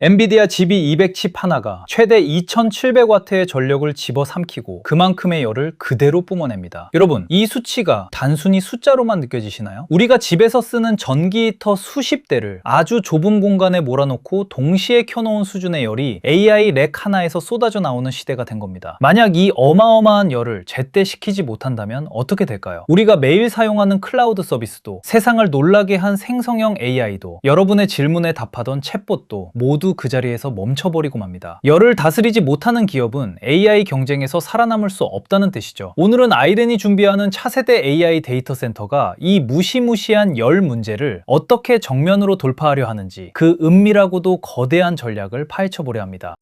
엔비디아 GB200 칩 하나가 최대 2700W의 전력을 집어삼키고 그만큼의 열을 그대로 뿜어냅니다. 여러분, 이 수치가 단순히 숫자로만 느껴지시나요? 우리가 집에서 쓰는 전기 히터 수십 대를 아주 좁은 공간에 몰아놓고 동시에 켜놓은 수준의 열이 AI 렉 하나에서 쏟아져 나오는 시대가 된 겁니다. 만약 이 어마어마한 열을 제때 식히지 못한다면 어떻게 될까요? 우리가 매일 사용하는 클라우드 서비스도, 세상을 놀라게 한 생성형 AI도, 여러분의 질문에 답하던 챗봇도 모두 그 자리에서 멈춰버리고 맙니다. 열을 다스리지 못하는 기업은 AI 경쟁에서 살아남을 수 없다는 뜻이죠. 오늘은 아이렌이 준비하는 차세대 AI 데이터 센터가 이 무시무시한 열 문제를 어떻게 정면으로 돌파하려 하는지, 그 은밀하고도 거대한 전략을 파헤쳐보려 합니다.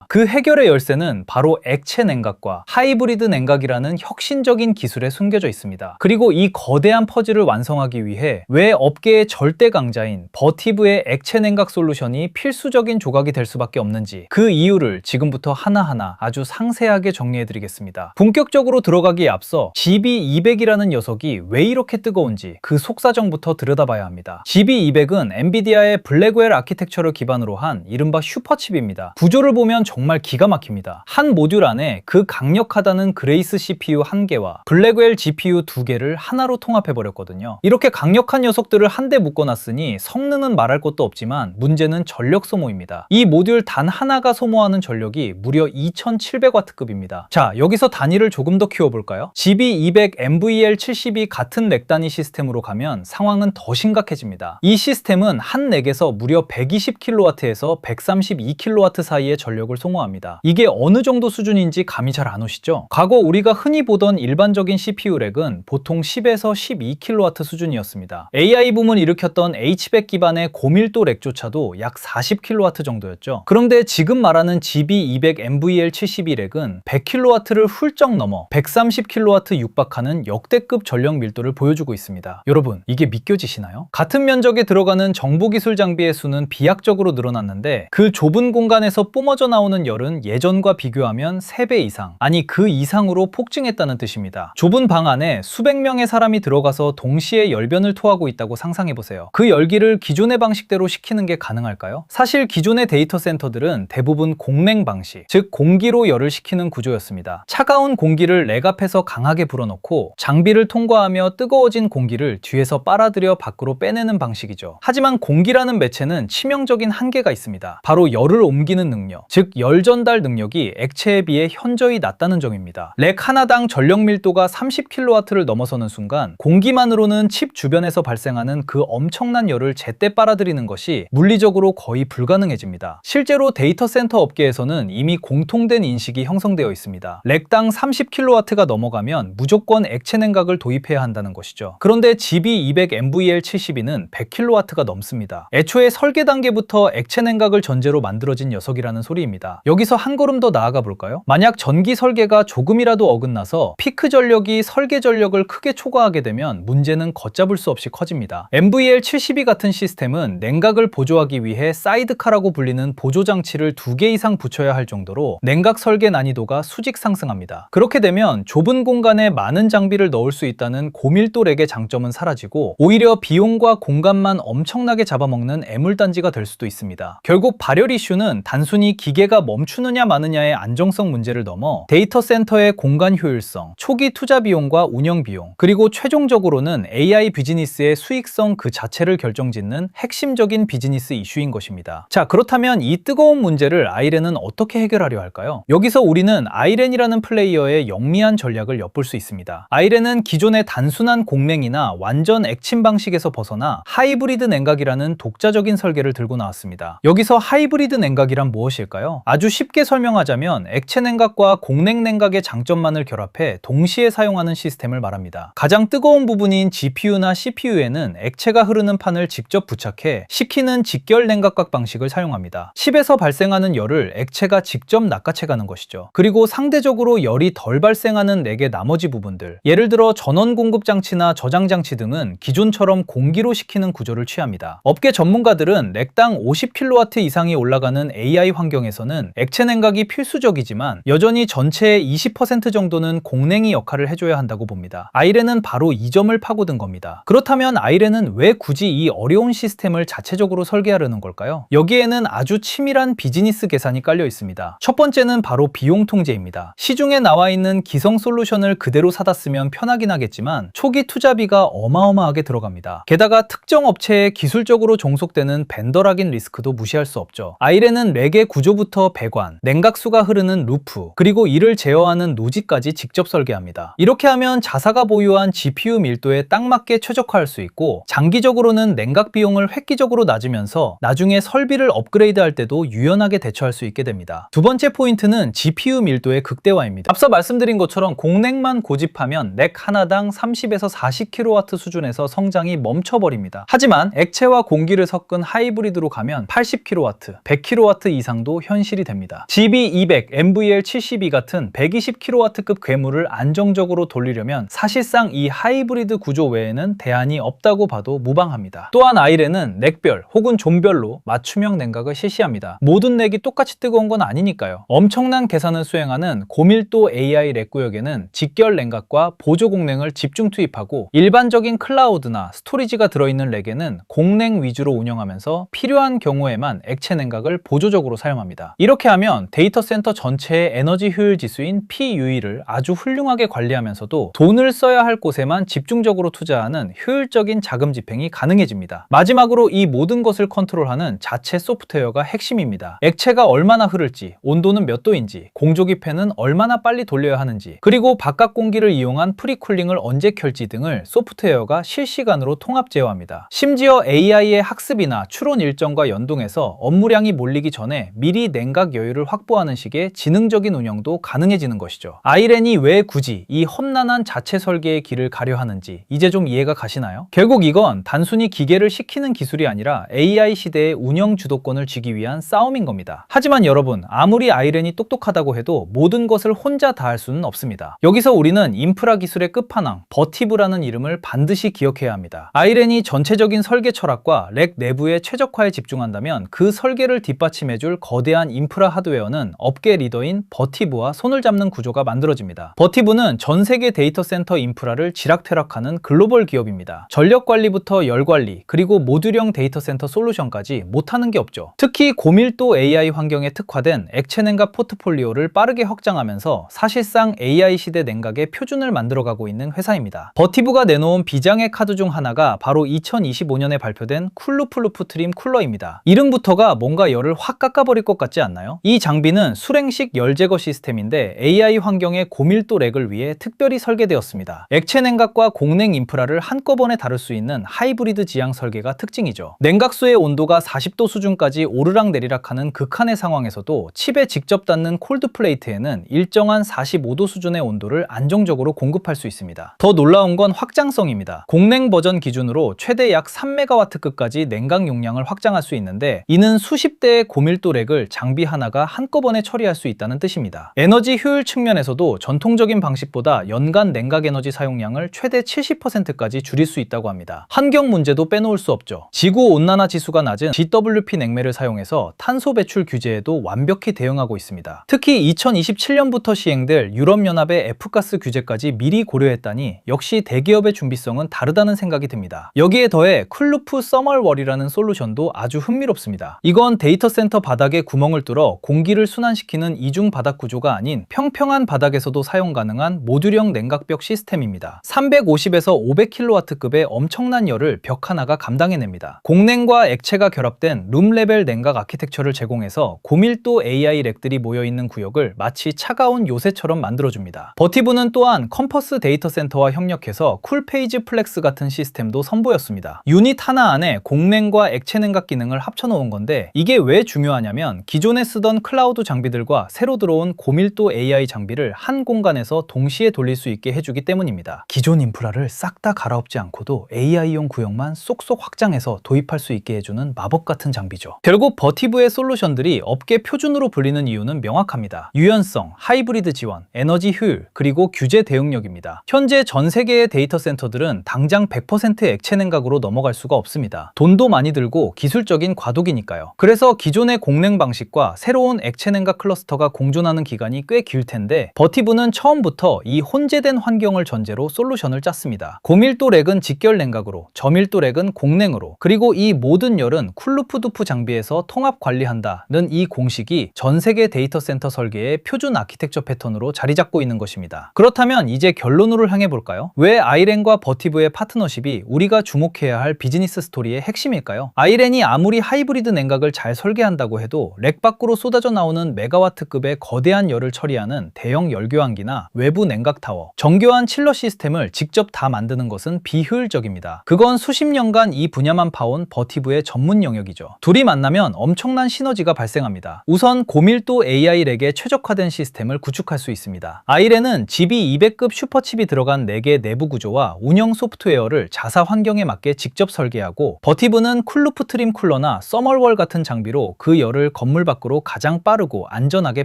그 해결의 열쇠는 바로 액체 냉각과 하이브리드 냉각이라는 혁신적인 기술에 숨겨져 있습니다. 그리고 이 거대한 퍼즐을 완성하기 위해 왜 업계의 절대 강자인 버티브의 액체 냉각 솔루션이 필수적인 조각이 될 수밖에 없는지, 그 이유를 지금부터 하나하나 아주 상세하게 정리해드리겠습니다. 본격적으로 들어가기에 앞서 GB200이라는 녀석이 왜 이렇게 뜨거운지 그 속사정부터 들여다봐야 합니다. GB200은 엔비디아의 블랙웰 아키텍처를 기반으로 한 이른바 슈퍼칩입니다. 구조를 보면 정말 기가 막힙니다. 한 모듈 안에 그 강력하다는 그레이스 CPU 1개와 블랙웰 GPU 2개를 하나로 통합해버렸거든요. 이렇게 강력한 녀석들을 한데 묶어놨으니 성능은 말할 것도 없지만 문제는 전력 소모입니다. 이 모듈 단 하나가 소모하는 전력이 무려 2700W급입니다. 자, 여기서 단위를 조금 더 키워볼까요? GB200 NVL72 같은 렉 단위 시스템으로 가면 상황은 더 심각해집니다. 이 시스템은 한 렉에서 무려 120kW에서 132kW 사이의 전력을 소모합니다. 이게 어느 정도 수준인지 감이 잘 안 오시죠? 과거 우리가 흔히 보던 일반적인 CPU 렉은 보통 10에서 12kW 수준이었습니다. AI 붐을 일으켰던 H100 기반의 고밀도 렉조차도 약 40kW 정도였죠. 그런데 지금 말하는 GB200 NVL72 렉은 100kW를 훌쩍 넘어 130kW 육박하는 역대급 전력 밀도를 보여주고 있습니다. 여러분, 이게 믿겨지시나요? 같은 면적에 들어가는 정보기술 장비의 수는 비약적으로 늘어났는데 그 좁은 공간에서 뿜어져 나오는 열은 예전과 비교하면 3배 이상, 아니 그 이상으로 폭증했다는 뜻입니다. 좁은 방 안에 수백 명의 사람이 들어가서 동시에 열변을 토하고 있다고 상상해보세요. 그 열기를 기존의 방식대로 식히는 게 가능할까요? 사실 기존의 데이터 센터들은 대부분 공냉 방식, 즉 공기로 열을 식히는 구조였습니다. 차가운 공기를 렉 앞에서 강하게 불어넣고 장비를 통과하며 뜨거워진 공기를 뒤에서 빨아들여 밖으로 빼내는 방식이죠. 하지만 공기라는 매체는 치명적인 한계가 있습니다. 바로 열을 옮기는 능력, 즉 열 전달 능력이 액체에 비해 현저히 낮다는 점입니다. 렉 하나당 전력 밀도가 30kW를 넘어서는 순간 공기만으로는 칩 주변에서 발생하는 그 엄청난 열을 제때 빨아들이는 것이 물리적으로 거의 불가능해집니다. 실제로 데이터 센터 업계에서는 이미 공통된 인식이 형성되어 있습니다. 렉당 30kW가 넘어가면 무조건 액체 냉각을 도입해야 한다는 것이죠. 그런데 GB200 NVL72는 100kW가 넘습니다. 애초에 설계 단계부터 액체 냉각을 전제로 만들어진 녀석이라는 소리입니다. 여기서 한 걸음 더 나아가 볼까요? 만약 전기 설계가 조금이라도 어긋나서 피크 전력이 설계 전력을 크게 초과하게 되면 문제는 걷잡을 수 없이 커집니다. NVL72 같은 시스템은 냉각을 보조하기 위해 사이드카라고 불리는 보조 장치를 2개 이상 붙여야 할 정도로 냉각 설계 난이도가 수직 상승합니다. 그렇게 되면 좁은 공간에 많은 장비를 넣을 수 있다는 고밀도 렉의 장점은 사라지고 오히려 비용과 공간만 엄청나게 잡아먹는 애물단지가 될 수도 있습니다. 결국 발열 이슈는 단순히 기계가 멈추느냐 마느냐의 안정성 문제를 넘어 데이터 센터의 공간 효율성, 초기 투자 비용과 운영 비용, 그리고 최종적으로는 AI 비즈니스의 수익성 그 자체를 결정짓는 핵심적인 비즈니스 이슈인 것입니다. 자, 그렇다면 이 뜨거운 문제를 아이렌은 어떻게 해결하려 할까요? 여기서 우리는 아이렌이라는 플레이어의 영리한 전략을 엿볼 수 있습니다. 아이렌은 기존의 단순한 공냉이나 완전 액침 방식에서 벗어나 하이브리드 냉각이라는 독자적인 설계를 들고 나왔습니다. 여기서 하이브리드 냉각이란 무엇일까요? 아주 쉽게 설명하자면 액체 냉각과 공냉 냉각의 장점만을 결합해 동시에 사용하는 시스템을 말합니다. 가장 뜨거운 부분인 GPU나 CPU에는 액체가 흐르는 판을 직접 부착해 식히는 직결 냉각각 방식을 사용합니다. 칩에서 발생하는 열을 액체가 직접 낚아채가는 것이죠. 그리고 상대적으로 열이 덜 발생하는 렉의 나머지 부분들, 예를 들어 전원 공급 장치나 저장 장치 등은 기존처럼 공기로 식히는 구조를 취합니다. 업계 전문가들은 렉당 50kW 이상이 올라가는 AI 환경에서는 아이렌은 액체 냉각이 필수적이지만 여전히 전체의 20% 정도는 공냉이 역할을 해줘야 한다고 봅니다. 아이렌은 바로 이 점을 파고든 겁니다. 그렇다면 아이렌은 왜 굳이 이 어려운 시스템을 자체적으로 설계하려는 걸까요? 여기에는 아주 치밀한 비즈니스 계산이 깔려 있습니다. 첫 번째는 바로 비용 통제입니다. 시중에 나와 있는 기성 솔루션을 그대로 사다 쓰면 편하긴 하겠지만 초기 투자비가 어마어마하게 들어갑니다. 게다가 특정 업체에 기술적으로 종속되는 벤더락인 리스크도 무시할 수 없죠. 아이렌은 렉의 구조부터 배관, 냉각수가 흐르는 루프, 그리고 이를 제어하는 노지까지 직접 설계합니다. 이렇게 하면 자사가 보유한 GPU 밀도에 딱 맞게 최적화할 수 있고 장기적으로는 냉각 비용을 획기적으로 낮으면서 나중에 설비를 업그레이드할 때도 유연하게 대처할 수 있게 됩니다. 두 번째 포인트는 GPU 밀도의 극대화입니다. 앞서 말씀드린 것처럼 공냉만 고집하면 렉 하나당 30에서 40kW 수준에서 성장이 멈춰버립니다. 하지만 액체와 공기를 섞은 하이브리드로 가면 80kW, 100kW 이상도 현실이 됩니다. GB200, NVL72 같은 120kW급 괴물을 안정적으로 돌리려면 사실상 이 하이브리드 구조 외에는 대안이 없다고 봐도 무방합니다. 또한 아이렌은 렉별 혹은 존별로 맞춤형 냉각을 실시합니다. 모든 렉이 똑같이 뜨거운 건 아니니까요. 엄청난 계산을 수행하는 고밀도 AI 렉 구역에는 직결 냉각과 보조 공냉을 집중 투입하고 일반적인 클라우드나 스토리지가 들어있는 렉에는 공냉 위주로 운영하면서 필요한 경우에만 액체 냉각을 보조적으로 사용합니다. 이렇게 하면 데이터 센터 전체의 에너지 효율 지수인 PUE를 아주 훌륭하게 관리하면서도 돈을 써야 할 곳에만 집중적으로 투자하는 효율적인 자금 집행이 가능해집니다. 마지막으로 이 모든 것을 컨트롤하는 자체 소프트웨어가 핵심입니다. 액체가 얼마나 흐를지, 온도는 몇 도인지, 공조기 팬은 얼마나 빨리 돌려야 하는지, 그리고 바깥 공기를 이용한 프리쿨링을 언제 켤지 등을 소프트웨어가 실시간으로 통합 제어합니다. 심지어 AI의 학습이나 추론 일정과 연동해서 업무량이 몰리기 전에 미리 냉각 여유를 확보하는 식의 지능적인 운영도 가능해지는 것이죠. 아이렌이 왜 굳이 이 험난한 자체 설계의 길을 가려 하는지 이제 좀 이해가 가시나요? 결국 이건 단순히 기계를 시키는 기술이 아니라 AI 시대의 운영 주도권을 쥐기 위한 싸움인 겁니다. 하지만 여러분, 아무리 아이렌이 똑똑하다고 해도 모든 것을 혼자 다 할 수는 없습니다. 여기서 우리는 인프라 기술의 끝판왕, 버티브라는 이름을 반드시 기억해야 합니다. 아이렌이 전체적인 설계 철학과 렉 내부의 최적화에 집중한다면 그 설계를 뒷받침해줄 거대한 인프라 하드웨어는 업계 리더인 버티브와 손을 잡는 구조가 만들어집니다. 버티브는 전 세계 데이터 센터 인프라를 지락퇴락하는 글로벌 기업입니다. 전력 관리부터 열 관리, 그리고 모듈형 데이터 센터 솔루션까지 못하는 게 없죠. 특히 고밀도 AI 환경에 특화된 액체 냉각 포트폴리오를 빠르게 확장하면서 사실상 AI 시대 냉각의 표준을 만들어가고 있는 회사입니다. 버티브가 내놓은 비장의 카드 중 하나가 바로 2025년에 발표된 쿨루프루프 트림 쿨러입니다. 이름부터가 뭔가 열을 확 깎아버릴 것 같지 않나요? 이 장비는 수랭식 열 제거 시스템인데 AI 환경의 고밀도 렉을 위해 특별히 설계되었습니다. 액체 냉각과 공냉 인프라를 한꺼번에 다룰 수 있는 하이브리드 지향 설계가 특징이죠. 냉각수의 온도가 40도 수준까지 오르락 내리락하는 극한의 상황에서도 칩에 직접 닿는 콜드 플레이트에는 일정한 45도 수준의 온도를 안정적으로 공급할 수 있습니다. 더 놀라운 건 확장성입니다. 공냉 버전 기준으로 최대 약 3MW급까지 냉각 용량을 확장할 수 있는데 이는 수십 대의 고밀도 렉을 장비 하나가 한꺼번에 처리할 수 있다는 뜻입니다. 에너지 효율 측면에서도 전통적인 방식보다 연간 냉각 에너지 사용량을 최대 70%까지 줄일 수 있다고 합니다. 환경 문제도 빼놓을 수 없죠. 지구 온난화 지수가 낮은 GWP 냉매를 사용해서 탄소 배출 규제에도 완벽히 대응하고 있습니다. 특히 2027년부터 시행될 유럽연합의 F가스 규제까지 미리 고려했다니 역시 대기업의 준비성은 다르다는 생각이 듭니다. 여기에 더해 쿨루프 서멀월이라는 솔루션도 아주 흥미롭습니다. 이건 데이터 센터 바닥에 구멍을 뚫어 공기를 순환시키는 이중 바닥 구조가 아닌 평평한 바닥에서도 사용 가능한 모듈형 냉각벽 시스템입니다. 350에서 500kW급의 엄청난 열을 벽 하나가 감당해냅니다. 공냉과 액체가 결합된 룸 레벨 냉각 아키텍처를 제공해서 고밀도 AI 렉들이 모여있는 구역을 마치 차가운 요새처럼 만들어줍니다. 버티브는 또한 컴퍼스 데이터 센터와 협력해서 쿨페이지 플렉스 같은 시스템도 선보였습니다. 유닛 하나 안에 공냉과 액체 냉각 기능을 합쳐놓은 건데 이게 왜 중요하냐면 기존에 쓰던 클라우드 장비들과 새로 들어온 고밀도 AI 장비를 한 공간에서 동시에 돌릴 수 있게 해주기 때문입니다. 기존 인프라를 싹 다 갈아엎지 않고도 AI용 구역만 쏙쏙 확장해서 도입할 수 있게 해주는 마법 같은 장비죠. 결국 버티브의 솔루션들이 업계 표준으로 불리는 이유는 명확합니다. 유연성, 하이브리드 지원, 에너지 효율, 그리고 규제 대응력입니다. 현재 전 세계의 데이터 센터들은 당장 100% 액체 냉각으로 넘어갈 수가 없습니다. 돈도 많이 들고 기술적인 과도기니까요. 그래서 기존의 공냉 방식과 기술과 새로운 액체 냉각 클러스터가 공존하는 기간이 꽤 길 텐데 버티브는 처음부터 이 혼재된 환경을 전제로 솔루션을 짰습니다. 고밀도 렉은 직결 냉각으로, 저밀도 렉은 공냉으로, 그리고 이 모든 열은 쿨루프두프 장비에서 통합 관리한다는 이 공식이 전 세계 데이터 센터 설계의 표준 아키텍처 패턴으로 자리 잡고 있는 것입니다. 그렇다면 이제 결론으로 향해 볼까요? 왜 아이렌과 버티브의 파트너십이 우리가 주목해야 할 비즈니스 스토리의 핵심일까요? 아이렌이 아무리 하이브리드 냉각을 잘 설계한다고 해도 렉 밖으로 쏟아져 나오는 메가와트급의 거대한 열을 처리하는 대형 열교환기나 외부 냉각 타워, 정교한 칠러 시스템을 직접 다 만드는 것은 비효율적입니다. 그건 수십 년간 이 분야만 파온 버티브의 전문 영역이죠. 둘이 만나면 엄청난 시너지가 발생합니다. 우선 고밀도 AI 렉에 최적화된 시스템을 구축할 수 있습니다. 아이렌은 GB200급 슈퍼칩이 들어간 4개 내부 구조와 운영 소프트웨어를 자사 환경에 맞게 직접 설계하고, 버티브는 쿨루프 트림 쿨러나 서멀월 같은 장비로 그 열을 건물 밖으로 가장 빠르고 안전하게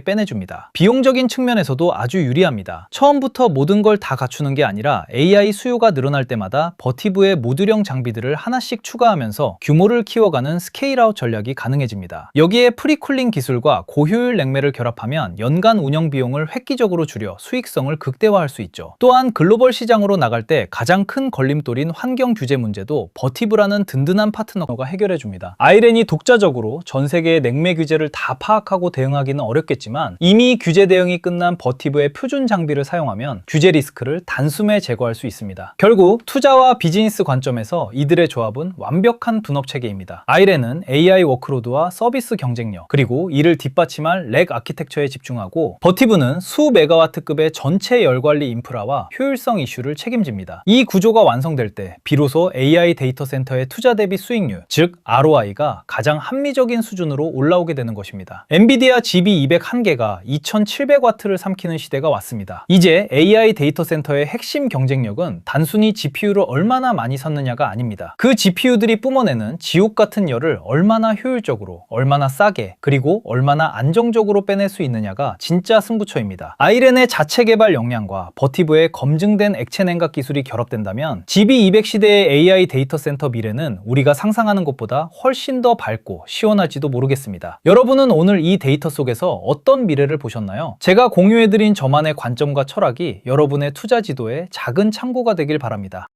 빼내줍니다. 비용적인 측면에서도 아주 유리합니다. 처음부터 모든 걸 다 갖추는 게 아니라 AI 수요가 늘어날 때마다 버티브의 모듈형 장비들을 하나씩 추가하면서 규모를 키워가는 스케일아웃 전략이 가능해집니다. 여기에 프리쿨링 기술과 고효율 냉매를 결합하면 연간 운영 비용을 획기적으로 줄여 수익성을 극대화할 수 있죠. 또한 글로벌 시장으로 나갈 때 가장 큰 걸림돌인 환경 규제 문제도 버티브라는 든든한 파트너가 해결해줍니다. 아이렌이 독자적으로 전 세계의 냉매 규제를 다 파악하고 대응하기는 어렵겠지만 이미 규제 대응이 끝난 버티브의 표준 장비를 사용하면 규제 리스크를 단숨에 제거할 수 있습니다. 결국 투자와 비즈니스 관점에서 이들의 조합은 완벽한 분업 체계입니다. 아이렌은 AI 워크로드와 서비스 경쟁력, 그리고 이를 뒷받침할 렉 아키텍처에 집중하고, 버티브는 수 메가와트급의 전체 열 관리 인프라와 효율성 이슈를 책임집니다. 이 구조가 완성될 때 비로소 AI 데이터 센터의 투자 대비 수익률, 즉 ROI가 가장 합리적인 수준으로 올라오게 되는 것입니다. 엔비디아 GB200 한 개가 2700W를 삼키는 시대가 왔습니다. 이제 AI 데이터 센터의 핵심 경쟁력은 단순히 GPU를 얼마나 많이 샀느냐가 아닙니다. 그 GPU들이 뿜어내는 지옥 같은 열을 얼마나 효율적으로, 얼마나 싸게, 그리고 얼마나 안정적으로 빼낼 수 있느냐가 진짜 승부처입니다. 아이렌의 자체 개발 역량과 버티브의 검증된 액체 냉각 기술이 결합된다면 GB200 시대의 AI 데이터 센터 미래는 우리가 상상하는 것보다 훨씬 더 밝고 시원할지도 모르겠습니다. 여러분은 오늘 이 데이터 속에서 어떤 미래를 보셨나요? 제가 공유해드린 저만의 관점과 철학이 여러분의 투자 지도에 작은 참고가 되길 바랍니다.